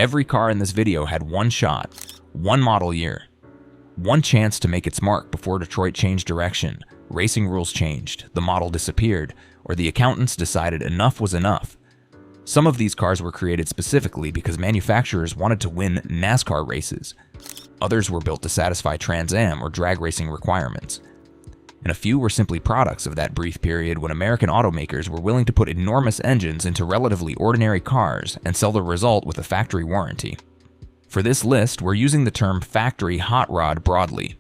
Every car in this video had one shot, one model year, one chance to make its mark before Detroit changed direction, racing rules changed, the model disappeared, or the accountants decided enough was enough. Some of these cars were created specifically because manufacturers wanted to win NASCAR races. Others were built to satisfy Trans Am or drag racing requirements. And a few were simply products of that brief period when American automakers were willing to put enormous engines into relatively ordinary cars and sell the result with a factory warranty. For this list, we're using the term factory hot rod broadly.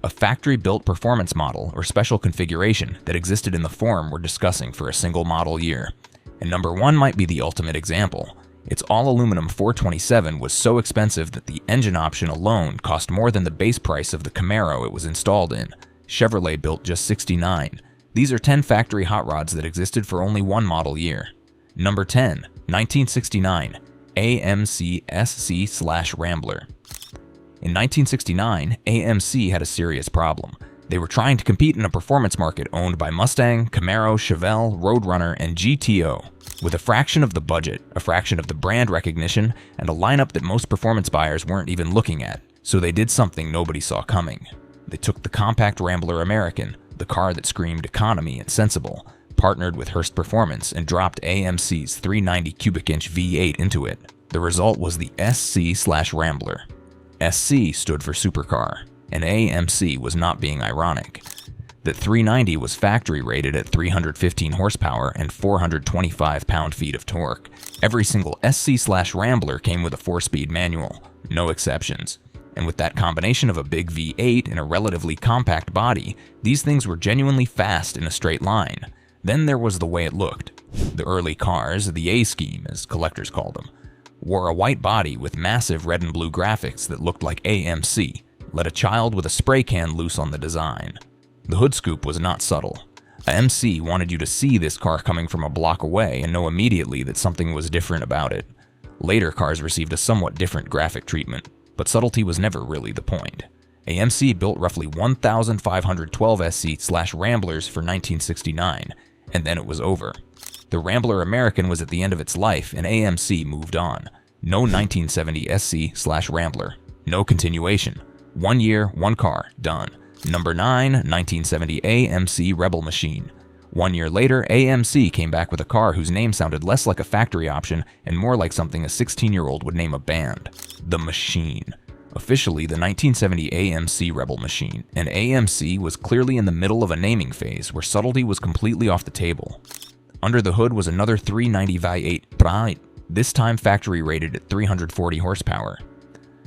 A factory-built performance model or special configuration that existed in the form we're discussing for a single model year. And number one might be the ultimate example. Its all-aluminum 427 was so expensive that the engine option alone cost more than the base price of the Camaro it was installed in. Chevrolet built just 69. These are 10 factory hot rods that existed for only one model year. Number 10, 1969, AMC SC/Rambler. In 1969, AMC had a serious problem. They were trying to compete in a performance market owned by Mustang, Camaro, Chevelle, Roadrunner, and GTO. With a fraction of the budget, a fraction of the brand recognition, and a lineup that most performance buyers weren't even looking at, so they did something nobody saw coming. They took the compact Rambler American, the car that screamed economy and sensible, partnered with Hurst Performance, and dropped AMC's 390 cubic inch V8 into it. The result was the SC/Rambler. SC stood for supercar, and AMC was not being ironic. That 390 was factory rated at 315 horsepower and 425 pound-feet of torque. Every single SC/Rambler came with a 4-speed manual, no exceptions. And with that combination of a big V8 and a relatively compact body, these things were genuinely fast in a straight line. Then there was the way it looked. The early cars, the A-scheme as collectors called them, wore a white body with massive red and blue graphics that looked like AMC. Let a child with a spray can loose on the design. The hood scoop was not subtle. A MC wanted you to see this car coming from a block away and know immediately that something was different about it. Later cars received a somewhat different graphic treatment, but subtlety was never really the point. AMC built roughly 1,512 SC/Ramblers for 1969, and then it was over. The Rambler American was at the end of its life, and AMC moved on. No 1970 SC/Rambler. No continuation. 1 year, 1 car, done. Number 9, 1970 AMC Rebel Machine. 1 year later, AMC came back with a car whose name sounded less like a factory option and more like something a 16-year-old would name a band. The Machine. Officially the 1970 AMC Rebel Machine, and AMC was clearly in the middle of a naming phase where subtlety was completely off the table. Under the hood was another 390 V8, this time factory rated at 340 horsepower.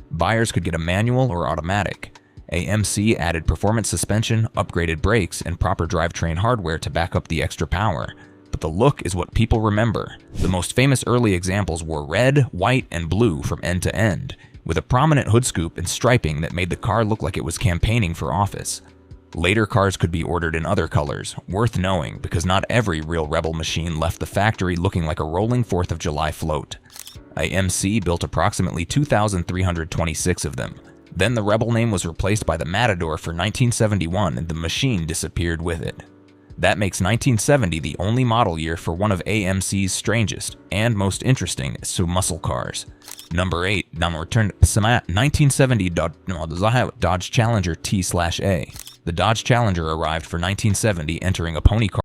Buyers could get a manual or automatic. AMC added performance suspension, upgraded brakes, and proper drivetrain hardware to back up the extra power. But the look is what people remember. The most famous early examples were red, white, and blue from end to end, with a prominent hood scoop and striping that made the car look like it was campaigning for office. Later cars could be ordered in other colors, worth knowing because not every real Rebel machine left the factory looking like a rolling 4th of July float. AMC built approximately 2,326 of them. Then the Rebel name was replaced by the Matador for 1971 and the Machine disappeared with it. That makes 1970 the only model year for one of AMC's strangest and most interesting muscle cars. Number 8, now return to 1970 Dodge Challenger T/A. The Dodge Challenger arrived for 1970 entering a pony car